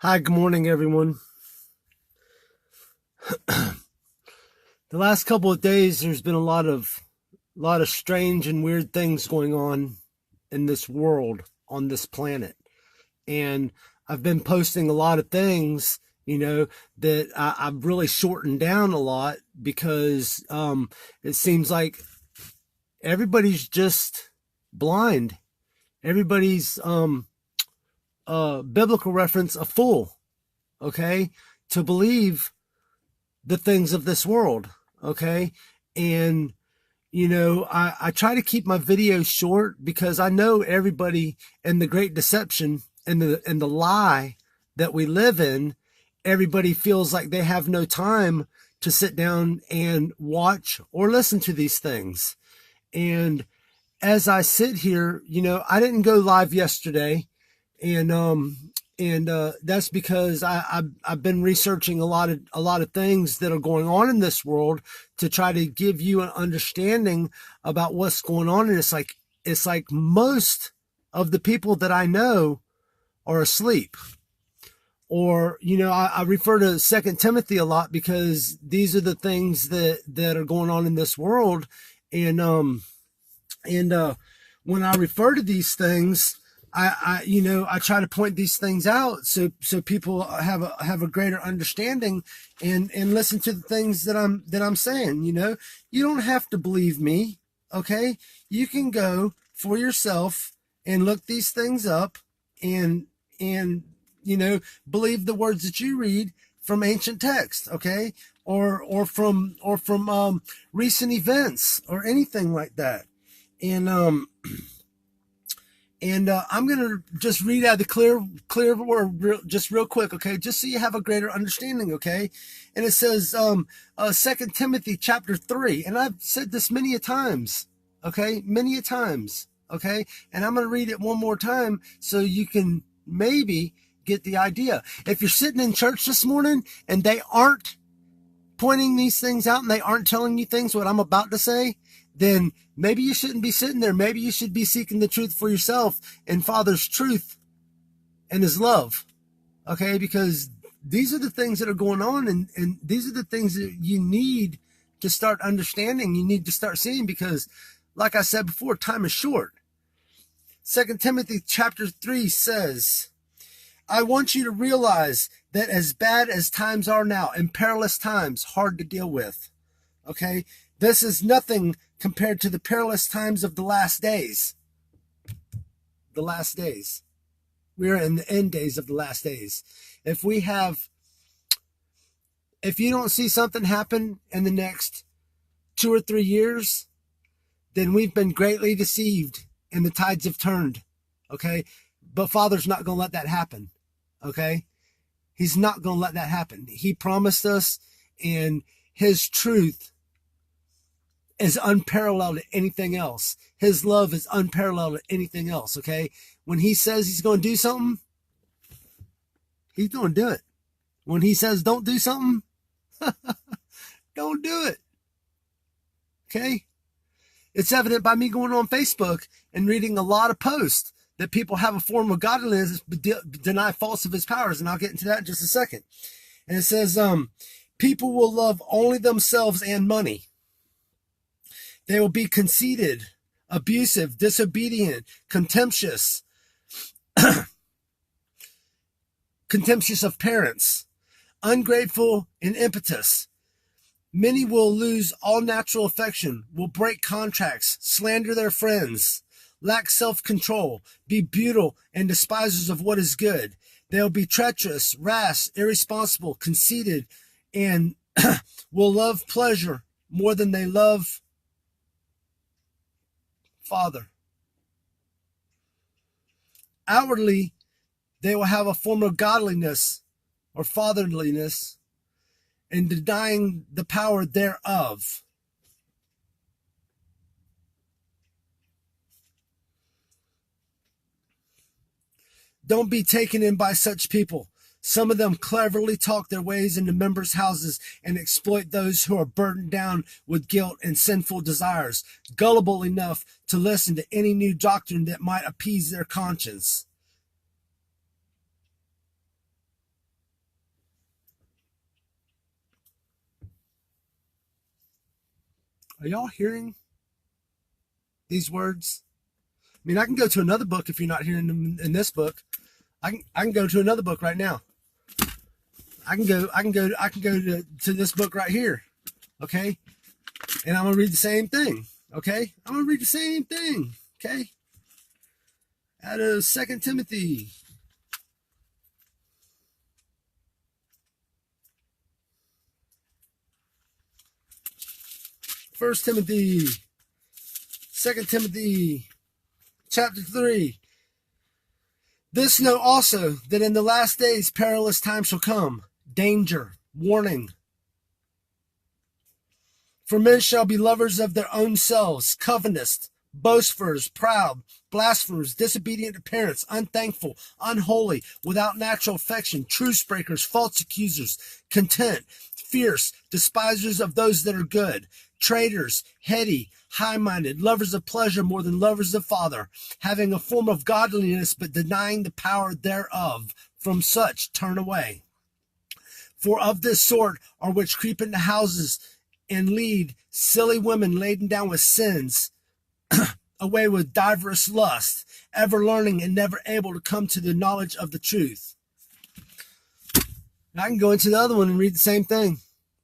Hi, good morning, everyone. The last couple of days, there's been a lot of strange and weird things going on in this world, on this planet, and I've been posting a lot of things, that I've really shortened down a lot because it seems like everybody's just blind. Everybody's biblical reference a fool, okay, to believe the things of this world. Okay. And, I try to keep my videos short because I know everybody in the great deception and the lie that we live in, everybody feels like they have no time to sit down and watch or listen to these things. And as I sit here, I didn't go live yesterday, and that's because I've been researching a lot of things that are going on in this world to try to give you an understanding about what's going on. And it's like most of the people that I know are asleep. Or, I refer to Second Timothy a lot because these are the things that are going on in this world. And when I refer to these things, I try to point these things out so people have a greater understanding and listen to the things that I'm saying. You don't have to believe me, okay? You can go for yourself and look these things up and believe the words that you read from ancient text, okay? Or from recent events or anything like that. And I'm gonna just read out the clear word just real quick, okay, just so you have a greater understanding, okay. And it says, 2 Timothy chapter 3, and I've said this many a times, okay, many a times, okay. And I'm gonna read it one more time so you can maybe get the idea. If you're sitting in church this morning and they aren't pointing these things out and they aren't telling you things what I'm about to say, then maybe you shouldn't be sitting there. Maybe you should be seeking the truth for yourself and Father's truth and his love. Okay, because these are the things that are going on, and these are the things that you need to start understanding. You need to start seeing because, like I said before, time is short. 2 Timothy chapter 3 says, I want you to realize that as bad as times are now, and perilous times, hard to deal with, okay, this is nothing compared to the perilous times of the last days. The last days. We're in the end days of the last days. If you don't see something happen in the next 2 or 3 years, then we've been greatly deceived and the tides have turned. Okay. But Father's not going to let that happen. Okay. He's not going to let that happen. He promised us, and his truth is unparalleled to anything else. His love is unparalleled to anything else. Okay. When he says he's going to do something, he's going to do it. When he says don't do something, don't do it. Okay. It's evident by me going on Facebook and reading a lot of posts that people have a form of godliness but deny false of his powers. And I'll get into that in just a second. And it says, people will love only themselves and money. They will be conceited, abusive, disobedient, contemptuous, contemptuous of parents, ungrateful, and impetuous. Many will lose all natural affection, will break contracts, slander their friends, lack self-control, be brutal, and despisers of what is good. They'll be treacherous, rash, irresponsible, conceited, and will love pleasure more than they love Father. Outwardly, they will have a form of godliness or fatherliness and denying the power thereof. Don't be taken in by such people. Some of them cleverly talk their ways into members' houses and exploit those who are burdened down with guilt and sinful desires, gullible enough to listen to any new doctrine that might appease their conscience. Are y'all hearing these words? I mean, I can go to another book if you're not hearing them in this book. I can go to another book right now. I can go to this book right here. Okay? And I'm going to read the same thing. Okay? I'm going to read the same thing. Okay? Out of 2 Timothy. First Timothy. 2 Timothy. Chapter 3. This know also, that in the last days perilous times shall come. Danger. Warning. For men shall be lovers of their own selves, covetous, boasters, proud, blasphemers, disobedient to parents, unthankful, unholy, without natural affection, truce breakers, false accusers, content, fierce, despisers of those that are good, traitors, heady, high-minded, lovers of pleasure more than lovers of Father, having a form of godliness but denying the power thereof. From such turn away. For of this sort are which creep into houses and lead silly women laden down with sins away with diverse lusts, ever learning and never able to come to the knowledge of the truth. And I can go into the other one and read the same thing.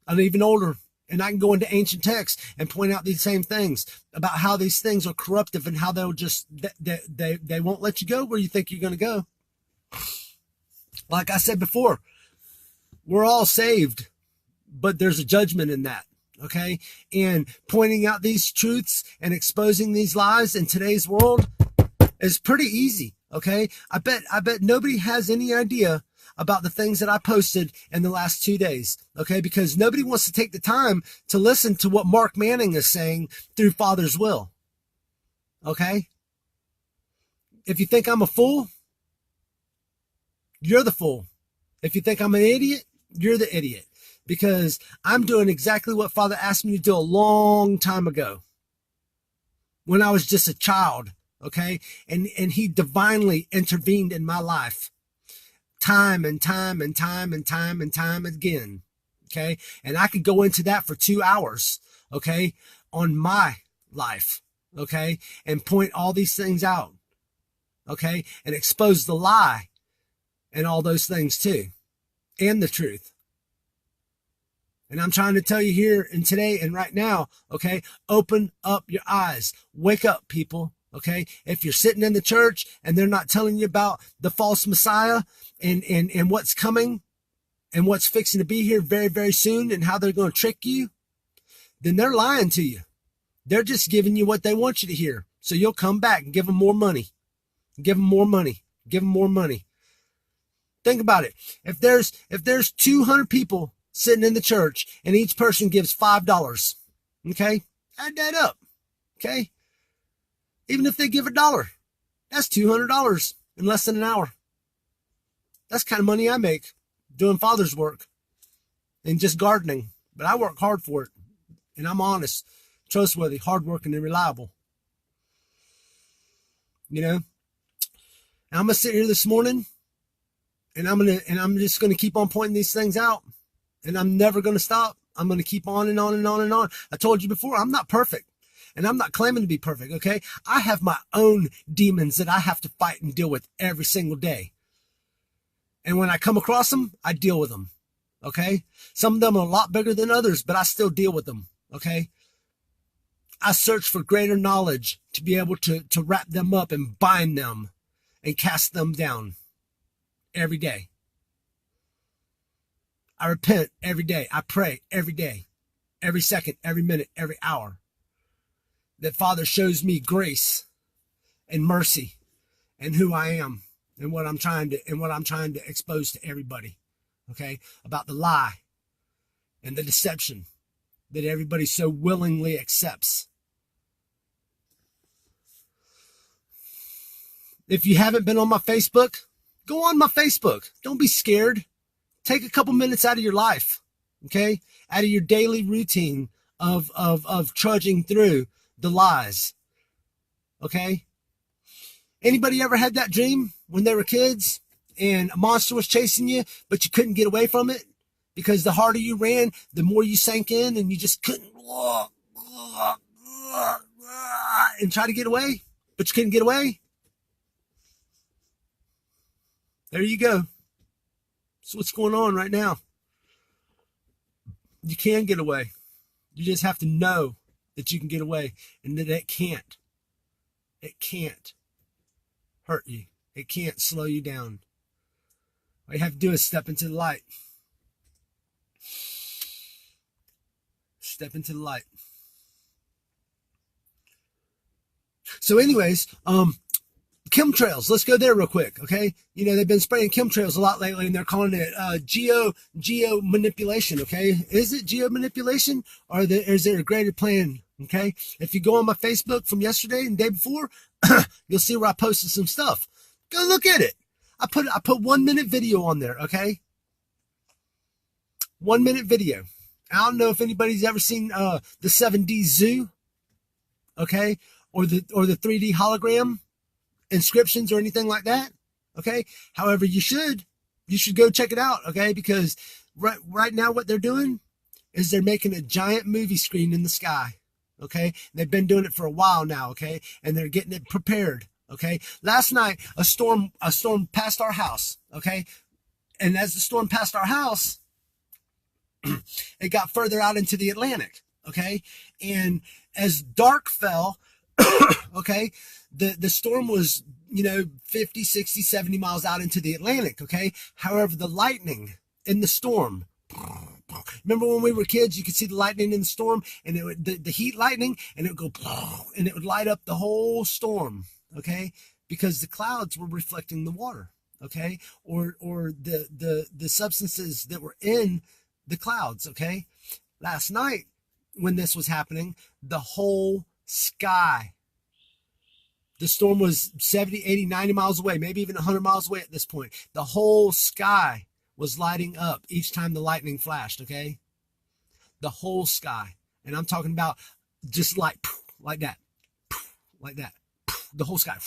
I'm even older. And I can go into ancient texts and point out these same things about how these things are corruptive and how they'll just, they won't let you go where you think you're going to go. Like I said before, we're all saved, but there's a judgment in that. Okay. And pointing out these truths and exposing these lies in today's world is pretty easy. Okay. I bet nobody has any idea about the things that I posted in the last 2 days. Okay. Because nobody wants to take the time to listen to what Mark Manning is saying through Father's will. Okay. If you think I'm a fool, you're the fool. If you think I'm an idiot, you're the idiot. Because I'm doing exactly what Father asked me to do a long time ago. When I was just a child. Okay. And he divinely intervened in my life. Time and time and time and time and time again. Okay. And I could go into that for 2 hours. Okay. On my life. Okay. And point all these things out. Okay. And expose the lie and all those things too. And the truth. And I'm trying to tell you here and today and right now, okay, open up your eyes. Wake up, people, okay? If you're sitting in the church and they're not telling you about the false Messiah and what's coming and what's fixing to be here very, very soon and how they're going to trick you, then they're lying to you. They're just giving you what they want you to hear. So you'll come back and give them more money. Give them more money. Give them more money. Think about it. If there's 200 people sitting in the church and each person gives $5, okay? Add that up, okay? Even if they give $1, that's $200 in less than an hour. That's the kind of money I make doing Father's work and just gardening. But I work hard for it, and I'm honest, trustworthy, hardworking, and reliable. You know? And I'm gonna sit here this morning, and I'm just gonna keep on pointing these things out. And I'm never going to stop. I'm going to keep on and on and on and on. I told you before, I'm not perfect. And I'm not claiming to be perfect, okay? I have my own demons that I have to fight and deal with every single day. And when I come across them, I deal with them, okay? Some of them are a lot bigger than others, but I still deal with them, okay? I search for greater knowledge to be able to wrap them up and bind them and cast them down every day. I repent every day. I pray every day, every second, every minute, every hour. That Father shows me grace and mercy and who I am and what I'm trying to expose to everybody. Okay? About the lie and the deception that everybody so willingly accepts. If you haven't been on my Facebook, go on my Facebook. Don't be scared. Take a couple minutes out of your life, okay? Out of your daily routine of trudging through the lies, okay? Anybody ever had that dream when they were kids and a monster was chasing you, but you couldn't get away from it? Because the harder you ran, the more you sank in and you just couldn't, and try to get away, but you couldn't get away. There you go. So what's going on right now? You can get away. You just have to know that you can get away and that it can't hurt you. It can't slow you down. All you have to do is step into the light. Step into the light. So anyways, chemtrails. Let's go there real quick, okay? You know, they've been spraying chemtrails a lot lately, and they're calling it geo manipulation, okay? Is it geo manipulation, or is there a greater plan, okay? If you go on my Facebook from yesterday and the day before, you'll see where I posted some stuff. Go look at it. I put 1 minute video on there, okay? 1 minute video. I don't know if anybody's ever seen the 7D Zoo, okay, or the 3D hologram inscriptions or anything like that, okay? However, you should go check it out, okay? Because right now what they're doing is they're making a giant movie screen in the sky, okay? They've been doing it for a while now, okay? And they're getting it prepared, okay? Last night a storm passed our house, okay? And as the storm passed our house, it got further out into the Atlantic, okay? And as dark fell, okay, the storm was, 50, 60, 70 miles out into the Atlantic, okay? However, the lightning in the storm, remember when we were kids, you could see the lightning in the storm, and it would, the heat lightning, and it would go, and it would light up the whole storm, okay? Because the clouds were reflecting the water, okay? Or the substances that were in the clouds, okay? Last night, when this was happening, the whole sky, the storm was 70, 80, 90 miles away, maybe even 100 miles away at this point. The whole sky was lighting up each time the lightning flashed, okay? The whole sky. And I'm talking about just like that, like that. The whole sky,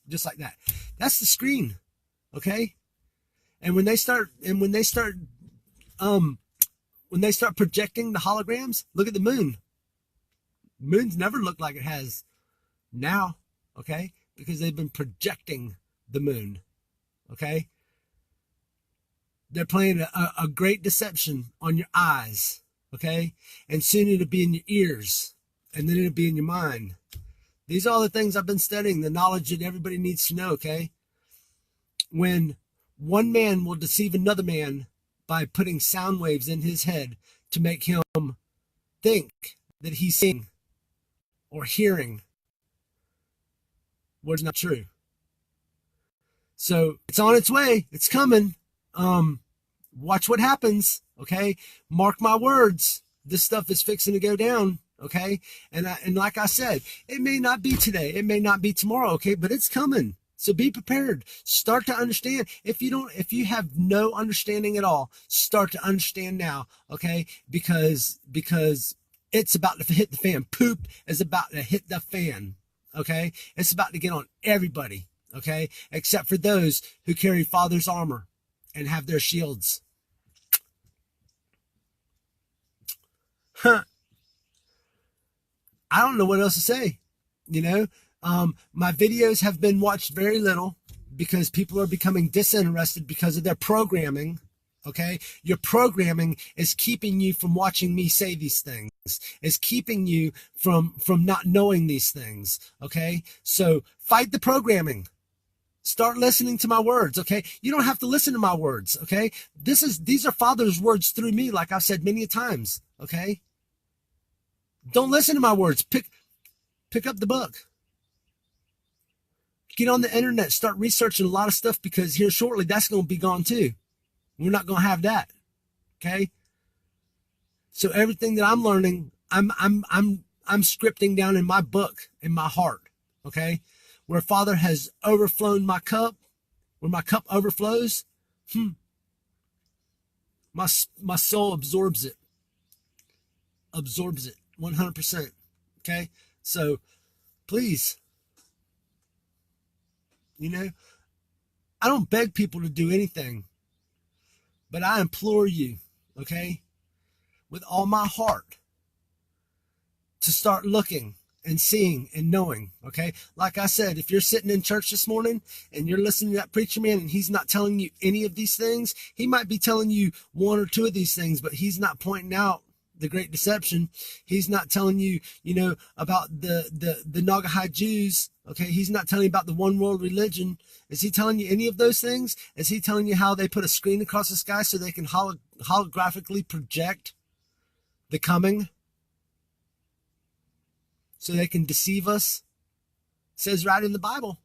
just like that. That's the screen, okay? And when they start projecting the holograms, look at the moon. Moon's never looked like it has now, okay? Because they've been projecting the moon, okay? They're playing a great deception on your eyes, okay? And soon it'll be in your ears, and then it'll be in your mind. These are all the things I've been studying, the knowledge that everybody needs to know, okay? When one man will deceive another man by putting sound waves in his head to make him think that he's seeing or hearing what is not true. So it's on its way. It's coming. Watch what happens. Okay. Mark my words. This stuff is fixing to go down. Okay. And like I said, it may not be today. It may not be tomorrow. Okay. But it's coming. So be prepared. Start to understand. If you have no understanding at all, start to understand now. Okay. Because it's about to hit the fan. Poop is about to hit the fan. Okay. It's about to get on everybody. Okay. Except for those who carry Father's armor and have their shields. Huh. I don't know what else to say. My videos have been watched very little because people are becoming disinterested because of their programming. Okay. Your programming is keeping you from watching me say these things, is keeping you from not knowing these things. Okay. So fight the programming. Start listening to my words. Okay. You don't have to listen to my words. Okay. These are Father's words through me. Like I've said many times. Okay. Don't listen to my words. Pick up the book. Get on the internet, start researching a lot of stuff, because here shortly that's going to be gone too. We're not going to have that. Okay. So everything that I'm learning, I'm scripting down in my book, in my heart. Okay. Where Father has overflown my cup, where my cup overflows, my soul absorbs it 100%. Okay. So please, I don't beg people to do anything, but I implore you, okay, with all my heart, to start looking and seeing and knowing. Okay. Like I said, if you're sitting in church this morning and you're listening to that preacher man and he's not telling you any of these things, he might be telling you one or two of these things, but he's not pointing out the great deception. He's not telling you, about the Nagahi Jews. Okay. He's not telling you about the one world religion. Is he telling you any of those things? Is he telling you how they put a screen across the sky so they can holographically project the coming? So they can deceive us? It says right in the Bible.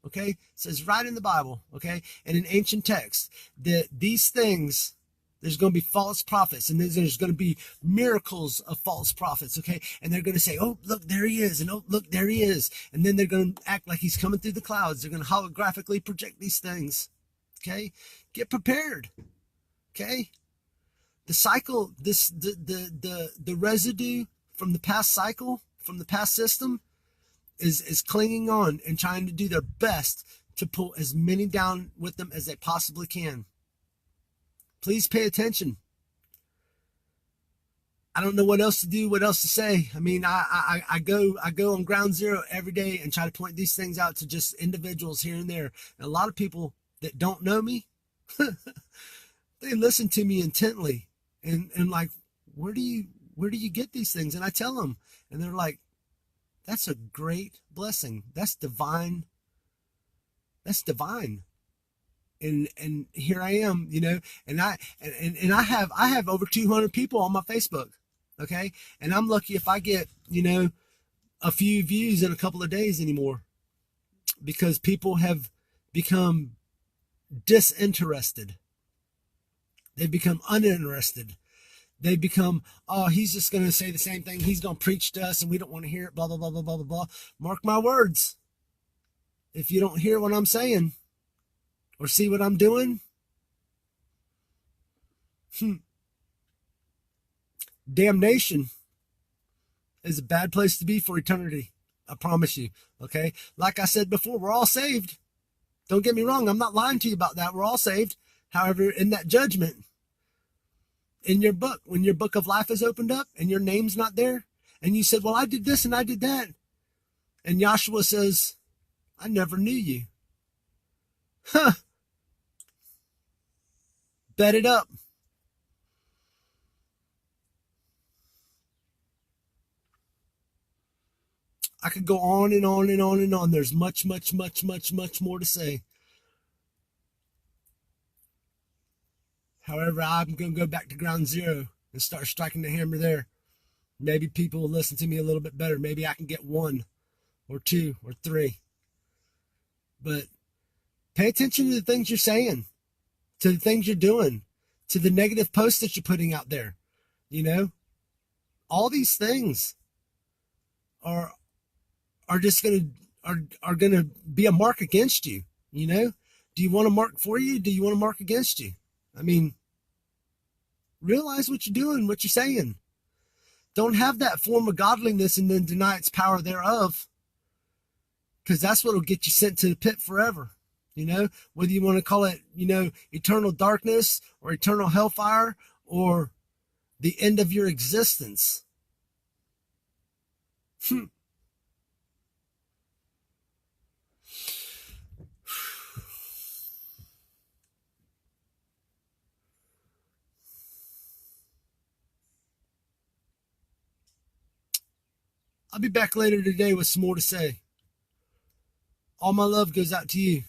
Okay. It says right in the Bible. Okay. And in ancient text that these things, there's going to be false prophets, and there's going to be miracles of false prophets. Okay. And they're going to say, oh, look, there he is. And oh, look, there he is. And then they're going to act like he's coming through the clouds. They're going to holographically project these things. Okay. Get prepared. Okay. The cycle, the residue from the past cycle, from the past system is clinging on and trying to do their best to pull as many down with them as they possibly can. Please pay attention. I don't know what else to do, what else to say. I mean, I go on ground zero every day and try to point these things out to just individuals here and there. And a lot of people that don't know me, they listen to me intently and like, where do you get these things? And I tell them, and they're like, that's a great blessing. That's divine. That's divine. And here I am, and I have over 200 people on my Facebook. Okay. And I'm lucky if I get, a few views in a couple of days anymore, because people have become disinterested. They've become uninterested. They become, oh, he's just going to say the same thing. He's going to preach to us and we don't want to hear it, blah, blah, blah, blah, blah, blah, blah. Mark my words. If you don't hear what I'm saying or see what I'm doing, damnation is a bad place to be for eternity. I promise you. Okay. Like I said before, we're all saved. Don't get me wrong. I'm not lying to you about that. We're all saved. However, in that judgment, in your book, when your book of life is opened up and your name's not there, and you said, well, I did this and I did that. And Joshua says, I never knew you. Huh. Bet it up. I could go on and on and on and on. There's much, much, much, much, much more to say. However, I'm going to go back to ground zero and start striking the hammer there. Maybe people will listen to me a little bit better. Maybe I can get one or two or three. But pay attention to the things you're saying, to the things you're doing, to the negative posts that you're putting out there. All these things are just going to be a mark against you. Do you want a mark for you? Do you want a mark against you? I mean, realize what you're doing, what you're saying. Don't have that form of godliness and then deny its power thereof, because that's what will get you sent to the pit forever. Whether you want to call it, eternal darkness or eternal hellfire or the end of your existence. I'll be back later today with some more to say. All my love goes out to you.